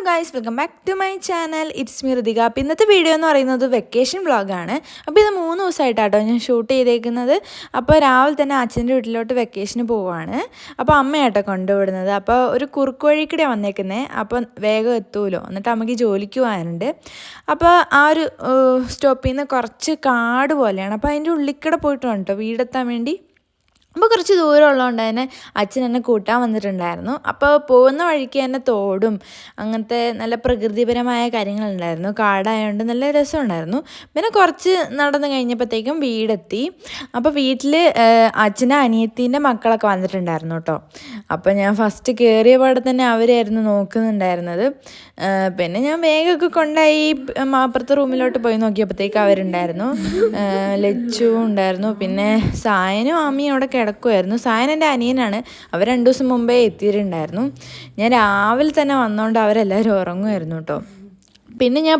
Guys, welcome back to my channel. It's me Ritika. അപ്പോൾ ഇന്നത്തെ video എന്ന് പറയുന്നത് വെക്കേഷൻ വ്ളോഗാണ്. അപ്പോൾ ഇത് 3 ദിവസമായിട്ടാട്ടോ ഞാൻ ഷൂട്ട് ചെയ്തേക്കുന്നത്. അപ്പോൾ രാവിലെ തന്നെ അച്ഛൻ്റെ വീട്ടിലോട്ട് വെക്കേഷന് പോവുകയാണ്. അപ്പോൾ അമ്മയാട്ടോ കൊണ്ടുവിടുന്നത്. അപ്പോൾ ഒരു കുറുക്ക് വഴിക്കൂടെ വന്നേക്കുന്നത്. അപ്പോൾ വേഗം എത്തുമല്ലോ, എന്നിട്ട് അമ്മയ്ക്ക് ജോലിക്ക് പോകാനുണ്ട്. അപ്പോൾ ആ ഒരു സ്റ്റോപ്പിൽ നിന്ന് കുറച്ച് കാട് പോലെയാണ്. അപ്പോൾ അതിൻ്റെ ഉള്ളിൽക്കൂടെ പോയിട്ട് വേണം കേട്ടോ വീടെത്താൻ വേണ്ടി. അപ്പോൾ കുറച്ച് ദൂരം ഉള്ളതുകൊണ്ട് തന്നെ അച്ഛൻ എന്നെ കൂട്ടാൻ വന്നിട്ടുണ്ടായിരുന്നു. അപ്പോൾ പോകുന്ന വഴിക്ക് തന്നെ തോടും അങ്ങനത്തെ നല്ല പ്രകൃതിപരമായ കാര്യങ്ങളുണ്ടായിരുന്നു. കാടായതുകൊണ്ട് നല്ല രസമുണ്ടായിരുന്നു. പിന്നെ കുറച്ച് നടന്ന് കഴിഞ്ഞപ്പോഴത്തേക്കും വീടെത്തി. അപ്പോൾ വീട്ടിൽ അച്ഛൻ്റെ അനിയത്തീൻ്റെ മക്കളൊക്കെ വന്നിട്ടുണ്ടായിരുന്നു കേട്ടോ. അപ്പോൾ ഞാൻ ഫസ്റ്റ് കയറിയ പാടെ തന്നെ അവരായിരുന്നു നോക്കുന്നുണ്ടായിരുന്നത്. പിന്നെ ഞാൻ വേഗമൊക്കെ കൊണ്ടായി അപ്പുറത്തെ റൂമിലോട്ട് പോയി നോക്കിയപ്പോഴത്തേക്ക് അവരുണ്ടായിരുന്നു. ലച്ചു ഉണ്ടായിരുന്നു, പിന്നെ സായനും ആമിയും അവിടെ കിടക്കുമായിരുന്നു. സായൻ എൻ്റെ അനിയനാണ്. അവർ 2 ദിവസം മുമ്പേ എത്തിയിട്ടുണ്ടായിരുന്നു. ഞാൻ രാവിലെ തന്നെ വന്നതുകൊണ്ട് അവരെല്ലാവരും ഉറങ്ങുമായിരുന്നു കേട്ടോ. പിന്നെ ഞാൻ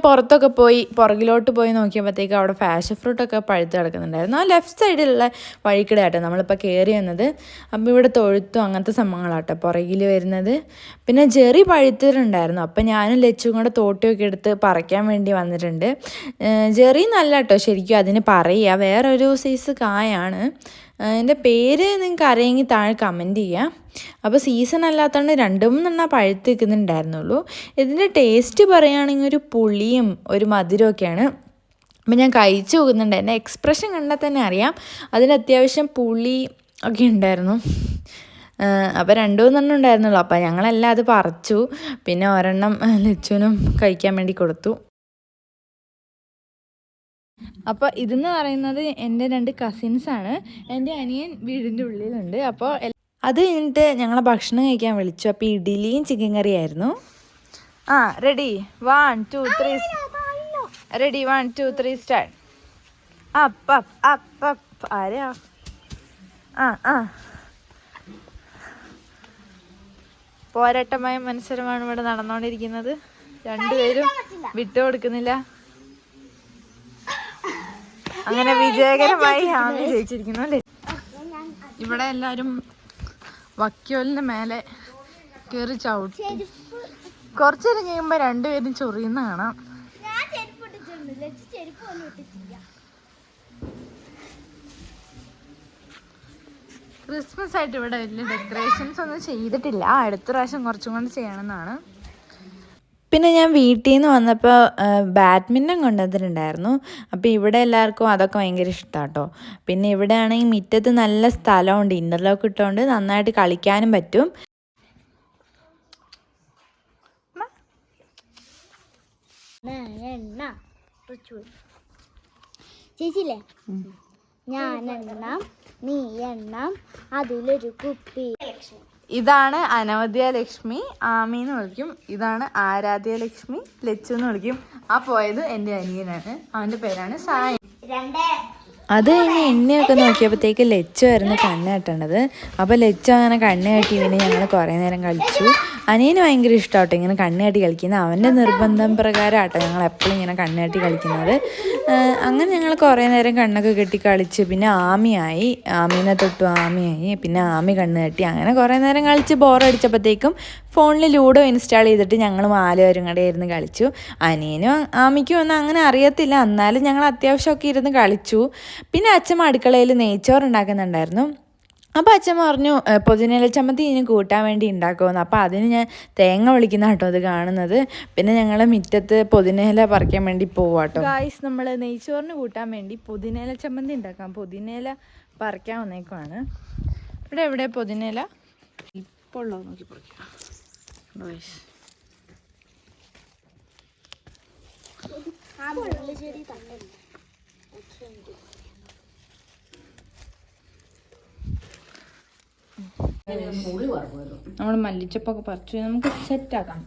പുറകിലോട്ട് പോയി നോക്കിയപ്പോഴത്തേക്ക് അവിടെ ഫാഷൻ ഫ്രൂട്ടൊക്കെ പഴുത്ത് കിടക്കുന്നുണ്ടായിരുന്നു. ആ ലെഫ്റ്റ് സൈഡിലുള്ള വഴിക്കിടെ ആട്ടോ നമ്മളിപ്പോൾ കയറി വന്നത്. അപ്പോൾ ഇവിടെ തൊഴുത്തും അങ്ങനത്തെ സംഭവങ്ങളാട്ടോ പുറകിൽ വരുന്നത്. പിന്നെ ജെറി പഴുത്തിട്ടുണ്ടായിരുന്നു. അപ്പോൾ ഞാനും ലച്ചും കൂടെ തോട്ടിയൊക്കെ എടുത്ത് പറിക്കാൻ വേണ്ടി വന്നിട്ടുണ്ട്. ജെറി നല്ല കേട്ടോ ശരിക്കും അതിന് പറയുക, വേറൊരു സൈസ് കായാണ്. എൻ്റെ പേര് നിങ്ങൾക്ക് അറിയെങ്കിൽ താഴെ കമൻറ്റ് ചെയ്യാം. അപ്പോൾ സീസൺ അല്ലാത്തതുകൊണ്ട് 2-3 പഴുത്ത് നിൽക്കുന്നുണ്ടായിരുന്നുള്ളൂ. ഇതിൻ്റെ ടേസ്റ്റ് പറയുകയാണെങ്കിൽ ഒരു പുളിയും ഒരു മധുരമൊക്കെയാണ്. അപ്പോൾ ഞാൻ കഴിച്ചു നോക്കുന്നുണ്ട്. എൻ്റെ എക്സ്പ്രഷൻ കണ്ടാൽ തന്നെ അറിയാം അതിന് അത്യാവശ്യം പുളി ഒക്കെ ഉണ്ടായിരുന്നു. അപ്പോൾ 2-3 ഉണ്ടായിരുന്നുള്ളൂ. അപ്പോൾ ഞങ്ങളെല്ലാം അത് പറിച്ചു. പിന്നെ ഒരെണ്ണം ലച്ചുവിനും കഴിക്കാൻ വേണ്ടി കൊടുത്തു. അപ്പോൾ ഇതെന്ന് പറയുന്നത് എൻ്റെ 2 കസിൻസാണ്. എൻ്റെ അനിയൻ വീടിൻ്റെ ഉള്ളിലുണ്ട്. അപ്പോൾ അത് കഴിഞ്ഞിട്ട് ഞങ്ങളെ ഭക്ഷണം കഴിക്കാൻ വിളിച്ചു. അപ്പോൾ ഇഡ്ഡലിയും ചിക്കൻ കറിയായിരുന്നു. Ready 1 2 3 ready 1 2 3 start. Up up up up ആരാ? പോരാട്ടമായ മത്സരമാണ് ഇവിടെ നടന്നുകൊണ്ടിരിക്കുന്നത്. 2 പേരും വിട്ടുകൊടുക്കുന്നില്ല. അങ്ങനെ വിജയകരമായി ആമി ജയിച്ചിരിക്കുന്നു അല്ലേ. ഇവിടെ എല്ലാവരും വക്കോലിൻ്റെ മേലെ കയറി ചവിട്ടി. കുറച്ചു നേരം കഴിയുമ്പോൾ 2 പേരും ചൊറിയുന്ന കാണാം. ക്രിസ്മസ് ആയിട്ട് ഇവിടെ വലിയ ഡെക്കറേഷൻസ് ഒന്നും ചെയ്തിട്ടില്ല. അടുത്ത പ്രാവശ്യം കുറച്ചും കൂടെ ചെയ്യണമെന്നാണ്. പിന്നെ ഞാൻ വീട്ടിൽ നിന്ന് വന്നപ്പോൾ ബാഡ്മിൻ്റൺ കൊണ്ടുവന്നിട്ടുണ്ടായിരുന്നു. അപ്പോൾ ഇവിടെ എല്ലാവർക്കും അതൊക്കെ ഭയങ്കര ഇഷ്ടമാണ് കേട്ടോ. പിന്നെ ഇവിടെ ആണെങ്കിൽ മുറ്റത്ത് നല്ല സ്ഥലമുണ്ട്, ഇൻ്റർലോക്ക് ഇട്ടുകൊണ്ട് നന്നായിട്ട് കളിക്കാനും പറ്റും. ചേച്ചില്ലേ, ഞാൻ എണ്ണാം നീ എണ്ണാം അതിലൊരു കുപ്പി. ഇതാണ് അനവദ്യ ലക്ഷ്മി, ആമി എന്ന് വിളിക്കും. ഇതാണ് ആരാധ്യ ലക്ഷ്മി, ലച്ചു എന്ന് വിളിക്കും. ആ പോയത് എൻ്റെ അനിയനാണ്, അവൻ്റെ പേരാണ് സായൻ. അത് കഴിഞ്ഞ് എണ്ണയൊക്കെ നോക്കിയപ്പോഴത്തേക്ക് ലച്ചു ആയിരുന്നു കണ്ണ് കെട്ടേണ്ടത്. അപ്പോൾ ലച്ചു അങ്ങനെ കണ്ണ് കെട്ടി. പിന്നെ ഞങ്ങൾ കുറേ നേരം കളിച്ചു. അനിയന് ഭയങ്കര ഇഷ്ടമാട്ടോ ഇങ്ങനെ കണ്ണ് കെട്ടി കളിക്കുന്നത്. അവൻ്റെ നിർബന്ധം പ്രകാരം ആട്ടോ ഞങ്ങൾ എപ്പോഴും ഇങ്ങനെ കണ്ണ് കെട്ടി കളിക്കുന്നത്. അങ്ങനെ ഞങ്ങൾ കുറേ നേരം കണ്ണൊക്കെ കെട്ടി കളിച്ച്. പിന്നെ ആമീനെ തൊട്ടു ആമിയായി. പിന്നെ ആമി കണ്ണ് കെട്ടി. അങ്ങനെ കുറേ നേരം കളിച്ച് ബോറടിച്ചപ്പോഴത്തേക്കും ഫോണിൽ ലൂഡോ ഇൻസ്റ്റാൾ ചെയ്തിട്ട് ഞങ്ങൾ 4 പേരും കൂടെ ഇരുന്ന് കളിച്ചു. അനിയനും ആമിക്കും ഒന്നും അങ്ങനെ അറിയത്തില്ല, എന്നാലും ഞങ്ങൾ അത്യാവശ്യമൊക്കെ ഇരുന്ന് കളിച്ചു. പിന്നെ അച്ഛമ്മ അടുക്കളയിൽ നെയ്ച്ചോറ് ഉണ്ടാക്കുന്നുണ്ടായിരുന്നു. അപ്പോൾ അച്ഛമ്മ പറഞ്ഞു പുതിനയില ചമ്മന്തി ഇതിന് കൂട്ടാൻ വേണ്ടി ഉണ്ടാക്കുമെന്ന്. അപ്പോൾ അതിന് ഞാൻ തേങ്ങ വിളിക്കുന്ന കേട്ടോ അത് കാണുന്നത്. പിന്നെ ഞങ്ങൾ മുറ്റത്ത് പുതിനയില പറിക്കാൻ വേണ്ടി പോവാട്ടോ. ഗായ്സ്, നമ്മൾ നെയ്ച്ചോറിന് കൂട്ടാൻ വേണ്ടി പുതിനയില ചമ്മന്തി ഉണ്ടാക്കാം. പുതിനയില പറിക്കാൻ വന്നേക്കുവാണ്. ഇവിടെ എവിടെ പുതിനയില ഇപ്പോൾ ഉള്ളത് നോക്കി പറിക്കാം. നമ്മൾ മല്ലിച്ചപ്പൊക്കെ പറിച്ചു. നമുക്ക് സെറ്റാക്കാം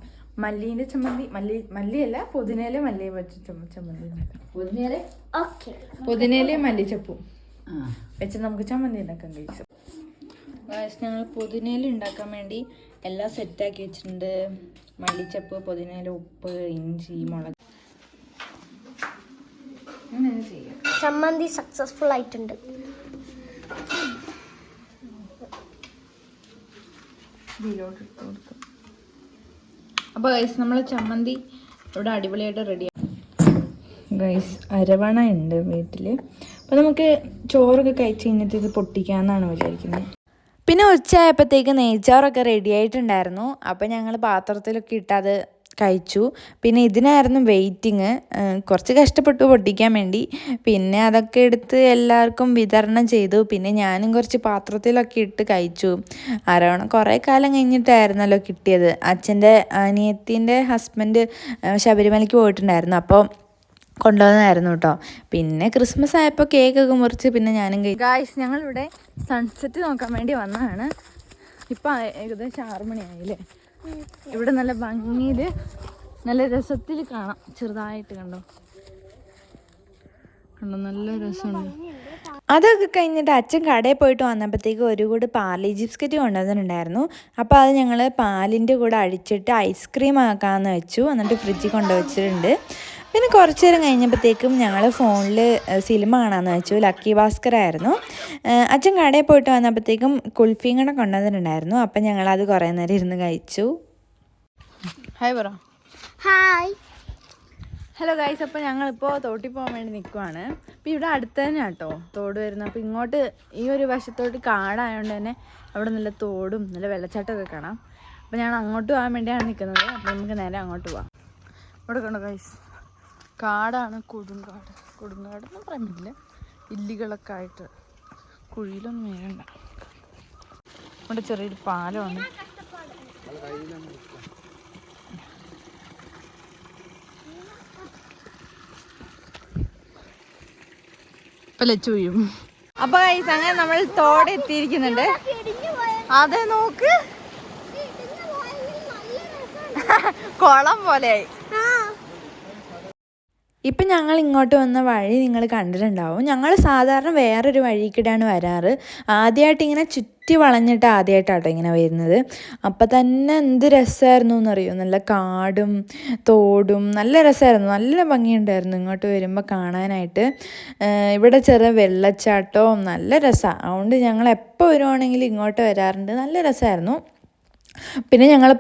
മല്ലീൻ്റെ ചമ്മന്തി. മല്ലിയല്ല പുതിനയില മല്ലി വെച്ച് ചമ്മന്തി ഉണ്ടാക്കാം. പുതിനയിലയും മല്ലിച്ചപ്പും വെച്ച് നമുക്ക് ചമ്മന്തി ഉണ്ടാക്കാൻ കഴിച്ചു. ഞങ്ങൾ പുതിനയില ഉണ്ടാക്കാൻ വേണ്ടി എല്ലാം സെറ്റാക്കി വെച്ചിട്ടുണ്ട്. മല്ലിച്ചപ്പ്, പുതിനയില, ഉപ്പ്, ഇഞ്ചി, മുളക്. അങ്ങനെ ചെയ്യാം. ചമ്മന്തി സക്സസ്ഫുൾ ആയിട്ടുണ്ട്. ഇതിലോട്ട് ഇട്ട് കൊടുക്കും. അപ്പോൾ ഗൈസ് നമ്മൾ ചമ്മന്തി ഇവിടെ അടിപൊളിയായിട്ട് റെഡിയാണ്. ഗൈസ് അരവണ ഉണ്ട് വീട്ടിൽ. അപ്പോൾ നമുക്ക് ചോറൊക്കെ കഴിച്ച് കഴിഞ്ഞിട്ട് ഇത് പൊട്ടിക്കാമെന്നാണ് വിചാരിക്കുന്നത്. പിന്നെ ഉച്ചയായപ്പോഴത്തേക്ക് നെയ്ച്ചോറൊക്കെ റെഡി ആയിട്ടുണ്ടായിരുന്നു. അപ്പോൾ ഞങ്ങൾ പാത്രത്തിലൊക്കെ ഇട്ടത് കഴിച്ചു. പിന്നെ ഇതിനായിരുന്നു വെയിറ്റിങ്. കുറച്ച് കഷ്ടപ്പെട്ടു പൊട്ടിക്കാൻ വേണ്ടി. പിന്നെ അതൊക്കെ എടുത്ത് എല്ലാവർക്കും വിതരണം ചെയ്തു. പിന്നെ ഞാനും കുറച്ച് പാത്രത്തിലൊക്കെ ഇട്ട് കഴിച്ചു. അരവണ കുറേ കാലം കഴിഞ്ഞിട്ടായിരുന്നല്ലോ കിട്ടിയത്. അച്ഛൻ്റെ അനിയത്തിൻ്റെ ഹസ്ബൻഡ് ശബരിമലയ്ക്ക് പോയിട്ടുണ്ടായിരുന്നു. അപ്പോൾ കൊണ്ടുവന്നായിരുന്നു കേട്ടോ. പിന്നെ ക്രിസ്മസ് ആയപ്പോൾ കേക്കൊക്കെ മുറിച്ച് പിന്നെ ഞാനും ഗായ്സ് ഞങ്ങളിവിടെ സൺസെറ്റ് നോക്കാൻ വേണ്ടി വന്നതാണ്. ഇപ്പം ഏകദേശം 6 മണിയായില്ലേ. ഇവിടെ നല്ല ഭംഗിയിൽ നല്ല രസത്തിൽ കാണാം. ചെറുതായിട്ട് കണ്ടോ നല്ല രസമുണ്ട്. അതൊക്കെ കഴിഞ്ഞിട്ട് അച്ഛൻ കടയിൽ പോയിട്ട് വന്നപ്പോഴത്തേക്ക് ഒരു കൂടി പാർലി ബിസ്ക്കറ്റ് കൊണ്ടുവന്നിട്ടുണ്ടായിരുന്നു. അപ്പോൾ അത് ഞങ്ങൾ പാലിൻ്റെ കൂടെ അടിച്ചിട്ട് ഐസ്ക്രീം ആക്കാമെന്ന് വെച്ചു. എന്നിട്ട് ഫ്രിഡ്ജിൽ കൊണ്ടുവച്ചിട്ടുണ്ട്. പിന്നെ കുറച്ച് നേരം കഴിഞ്ഞപ്പോഴത്തേക്കും ഞങ്ങൾ ഫോണിൽ സിനിമ കാണാമെന്ന് വെച്ചു. ലക്കി ഭാസ്കർ ആയിരുന്നു. അച്ഛൻ കടയിൽ പോയിട്ട് വന്നപ്പോഴത്തേക്കും കുൽഫിയും കൂടെ കൊണ്ടുവന്നിട്ടുണ്ടായിരുന്നു. അപ്പം ഞങ്ങളത് കുറേ നേരം ഇരുന്ന് കഴിച്ചു. ഹായ് പറ. ഹായ്. Hello guys. അപ്പോൾ ഞങ്ങളിപ്പോൾ തോട്ടിൽ പോകാൻ വേണ്ടി നിൽക്കുവാണ്. അപ്പോൾ ഇവിടെ അടുത്ത് തന്നെ കേട്ടോ തോട് വരുന്നത്. അപ്പോൾ ഇങ്ങോട്ട് ഈ ഒരു വശത്തോട്ട് കാടായതുകൊണ്ട് തന്നെ അവിടെ നല്ല തോടും നല്ല വെള്ളച്ചാട്ടമൊക്കെ കാണാം. അപ്പോൾ ഞങ്ങൾ അങ്ങോട്ട് പോകാൻ വേണ്ടിയാണ് നിൽക്കുന്നത്. അപ്പോൾ നമുക്ക് നേരെ അങ്ങോട്ട് പോവാം. ഇവിടെ കണ്ടോ ഗൈസ്, കാടാണ്. കൊടുങ്കാടെന്ന് പറഞ്ഞില്ല, ഇല്ലികളൊക്കെ ആയിട്ട് കുഴിയിലൊന്നും വീഴണ്ട. ഇവിടെ ചെറിയൊരു പാലമാണ്. ലച്ചുയും. അപ്പൊ അങ്ങനെ നമ്മൾ തോടെ എത്തിയിരിക്കുന്നുണ്ട്. അതെ നോക്ക്, കുളം പോലെയായി. ഇപ്പം ഞങ്ങൾ ഇങ്ങോട്ട് വന്ന വഴി നിങ്ങൾ കണ്ടിട്ടുണ്ടാവും. ഞങ്ങൾ സാധാരണ വേറൊരു വഴിക്കിടാണ് വരാറ്. ആദ്യമായിട്ട് ഇങ്ങനെ ചുറ്റി വളഞ്ഞിട്ട് ആദ്യമായിട്ടാട്ടോ ഇങ്ങനെ വരുന്നത്. അപ്പം തന്നെ എന്ത് രസമായിരുന്നു എന്നറിയോ. നല്ല കാടും തോടും നല്ല രസമായിരുന്നു. നല്ല ഭംഗിയുണ്ടായിരുന്നു ഇങ്ങോട്ട് വരുമ്പോൾ കാണാനായിട്ട്. ഇവിടെ ചെറിയ വെള്ളച്ചാട്ടവും നല്ല രസമാണ്. അതുകൊണ്ട് ഞങ്ങൾ എപ്പോൾ വരുവാണെങ്കിലും ഇങ്ങോട്ട് വരാറുണ്ട്. നല്ല രസമായിരുന്നു. പിന്നെ ഞങ്ങൾ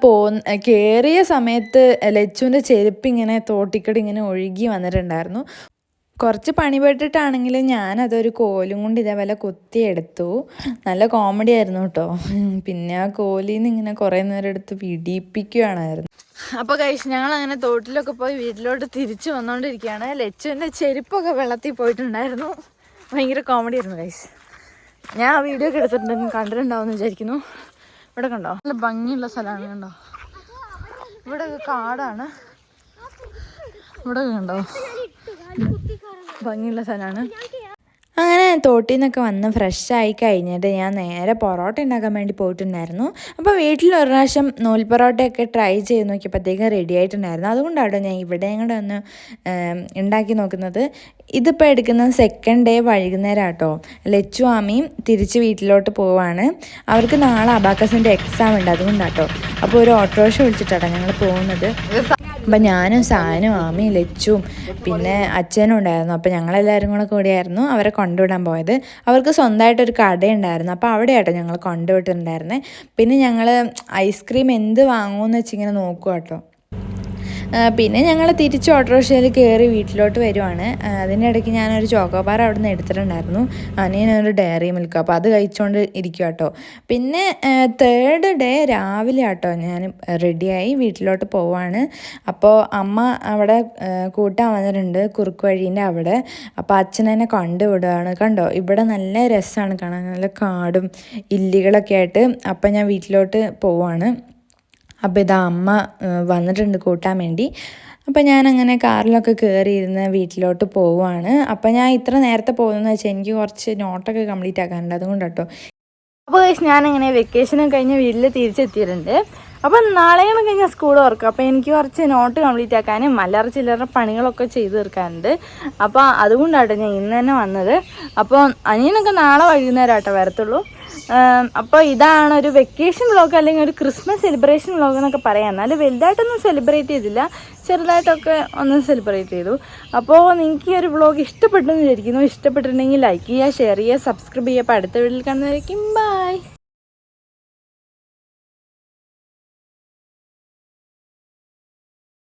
കയറിയ സമയത്ത് ലച്ചുവിൻ്റെ ചെരുപ്പ് ഇങ്ങനെ തോട്ടിക്കടി ഇങ്ങനെ ഒഴുകി വന്നിട്ടുണ്ടായിരുന്നു. കുറച്ച് പണിപ്പെട്ടിട്ടാണെങ്കിലും ഞാനതൊരു കോലും കൊണ്ട് ഇതേപോലെ കുത്തിയെടുത്തു. നല്ല കോമഡി ആയിരുന്നു കേട്ടോ. പിന്നെ ആ കോലിൽ നിന്ന് ഇങ്ങനെ കുറേ നേരം എടുത്ത് പിടിപ്പിക്കുകയാണായിരുന്നു. അപ്പോൾ കഴിച്ച് ഞങ്ങൾ അങ്ങനെ തോട്ടിലൊക്കെ പോയി വീട്ടിലോട്ട് തിരിച്ചു വന്നുകൊണ്ടിരിക്കുകയാണ്. ലച്ചുവിൻ്റെ ചെരുപ്പൊക്കെ വെള്ളത്തിൽ പോയിട്ടുണ്ടായിരുന്നു. ഭയങ്കര കോമഡി ആയിരുന്നു കഴിച്ച്. ഞാൻ ആ വീഡിയോ ഒക്കെ എടുത്തിട്ടുണ്ടെങ്കിൽ കണ്ടിട്ടുണ്ടാവുമെന്ന് വിചാരിക്കുന്നു. ഇവിടെ കണ്ടോ നല്ല ഭംഗിയുള്ള സ്ഥലമാണ്. കണ്ടോ ഇവിടെ കാടാണ്. ഇവിടെ കണ്ടോ ഭംഗിയുള്ള സ്ഥലമാണ്. അങ്ങനെ തോട്ടിൽ നിന്നൊക്കെ വന്ന് ഫ്രഷായി കഴിഞ്ഞിട്ട് ഞാൻ നേരെ പൊറോട്ട ഉണ്ടാക്കാൻ വേണ്ടി പോയിട്ടുണ്ടായിരുന്നു. അപ്പോൾ വീട്ടിൽ ഒരു പ്രാവശ്യം നൂൽ പൊറോട്ടയൊക്കെ ട്രൈ ചെയ്ത് നോക്കിയപ്പോഴത്തേക്കും റെഡി ആയിട്ടുണ്ടായിരുന്നു. അതുകൊണ്ടാണ് ഞാൻ ഇവിടെയും കൂടെ ഒന്ന് ഉണ്ടാക്കി നോക്കുന്നത്. ഇതിപ്പോൾ എടുക്കുന്നത് സെക്കൻഡ് ഡേ വൈകുന്നേരം കേട്ടോ. ലച്ചു ആമിയും തിരിച്ച് വീട്ടിലോട്ട് പോവാണ്. അവർക്ക് നാളെ അബാക്കസിൻ്റെ എക്സാം ഉണ്ട്, അതുകൊണ്ടാട്ടോ. അപ്പോൾ ഒരു ഓട്ടോറിക്ഷ വിളിച്ചിട്ടാട്ടോ ഞങ്ങൾ പോകുന്നത്. അപ്പം ഞാനും സാനും ആമിയും ലച്ചും പിന്നെ അച്ഛനും ഉണ്ടായിരുന്നു. അപ്പോൾ ഞങ്ങളെല്ലാവരും കൂടിയായിരുന്നു അവരെ കൊണ്ടുവിടാൻ പോയത്. അവർക്ക് സ്വന്തമായിട്ടൊരു കടയുണ്ടായിരുന്നു. അപ്പോൾ അവിടെയാട്ടോ ഞങ്ങൾ കൊണ്ടുവിട്ടിട്ടുണ്ടായിരുന്നത്. പിന്നെ ഞങ്ങൾ ഐസ്ക്രീം എന്ത് വാങ്ങുമെന്ന് വെച്ചിങ്ങനെ നോക്കുക കേട്ടോ. പിന്നെ ഞങ്ങൾ തിരിച്ച് ഓട്ടോറിക്ഷയിൽ കയറി വീട്ടിലോട്ട് വരുവാണ്. അതിൻ്റെ ഇടയ്ക്ക് ഞാനൊരു ചോക്കോബാർ അവിടെ നിന്ന് എടുത്തിട്ടുണ്ടായിരുന്നു. അനിയനൊരു ഡയറി മിൽക്ക്, അപ്പോൾ അത് കഴിച്ചുകൊണ്ട് ഇരിക്കുക കേട്ടോ. പിന്നെ തേർഡ് ഡേ രാവിലെ കേട്ടോ ഞാൻ റെഡിയായി വീട്ടിലോട്ട് പോവാണ്. അപ്പോൾ അമ്മ അവിടെ കൂട്ടാൻ വന്നിട്ടുണ്ട് കുറുക്ക് വഴീൻ്റെ അവിടെ. അപ്പോൾ അച്ഛനെന്നെ കൊണ്ടുവിടുകയാണ്. കണ്ടോ ഇവിടെ നല്ല രസമാണ് കാണാൻ, നല്ല കാടും ഇല്ലികളൊക്കെ ആയിട്ട്. അപ്പം ഞാൻ വീട്ടിലോട്ട് പോവാണ്. അപ്പോൾ ഇതാ അമ്മ വന്നിട്ടുണ്ട് കൂട്ടാൻ വേണ്ടി. അപ്പോൾ ഞാനങ്ങനെ കാറിലൊക്കെ കയറിയിരുന്ന് വീട്ടിലോട്ട് പോവുകയാണ്. അപ്പോൾ ഞാൻ ഇത്ര നേരത്തെ പോകുന്നതെന്ന് വെച്ചാൽ എനിക്ക് കുറച്ച് നോട്ടൊക്കെ കംപ്ലീറ്റ് ആക്കാനുണ്ട്, അതുകൊണ്ട് കേട്ടോ. അപ്പോൾ ഞാനങ്ങനെ വെക്കേഷനൊക്കെ കഴിഞ്ഞ് വീട്ടിൽ തിരിച്ചെത്തിയിട്ടുണ്ട്. അപ്പം നാളെയാണ് കഴിഞ്ഞാൽ സ്കൂൾ തുറക്കും. അപ്പോൾ എനിക്ക് കുറച്ച് നോട്ട് കംപ്ലീറ്റ് ആക്കാനും അല്ലറ ചില്ലറ പണികളൊക്കെ ചെയ്ത് തീർക്കാനുണ്ട്. അപ്പോൾ അതുകൊണ്ടാട്ടോ ഞാൻ ഇന്ന് തന്നെ വന്നത്. അപ്പോൾ അനിയനൊക്കെ നാളെ വൈകുന്നേരം ആട്ടോ വരത്തുള്ളൂ. അപ്പോൾ ഇതാണ് ഒരു വെക്കേഷൻ വ്ളോഗ് അല്ലെങ്കിൽ ഒരു ക്രിസ്മസ് സെലിബ്രേഷൻ വ്ളോഗ് എന്നൊക്കെ പറയാം. എന്നാലും വലുതായിട്ടൊന്നും സെലിബ്രേറ്റ് ചെയ്തില്ല, ചെറുതായിട്ടൊക്കെ ഒന്ന് സെലിബ്രേറ്റ് ചെയ്തു. അപ്പോൾ നിങ്ങൾക്ക് ഈ ഒരു വ്ളോഗ് ഇഷ്ടപ്പെട്ടെന്ന് വിചാരിക്കുന്നു. ഇഷ്ടപ്പെട്ടിട്ടുണ്ടെങ്കിൽ ലൈക്ക് ചെയ്യുക, ഷെയർ ചെയ്യുക, സബ്സ്ക്രൈബ് ചെയ്യുക. അപ്പോൾ അടുത്ത വീഡിയോയിൽ കാണുന്നതായിരിക്കും. ബൈ.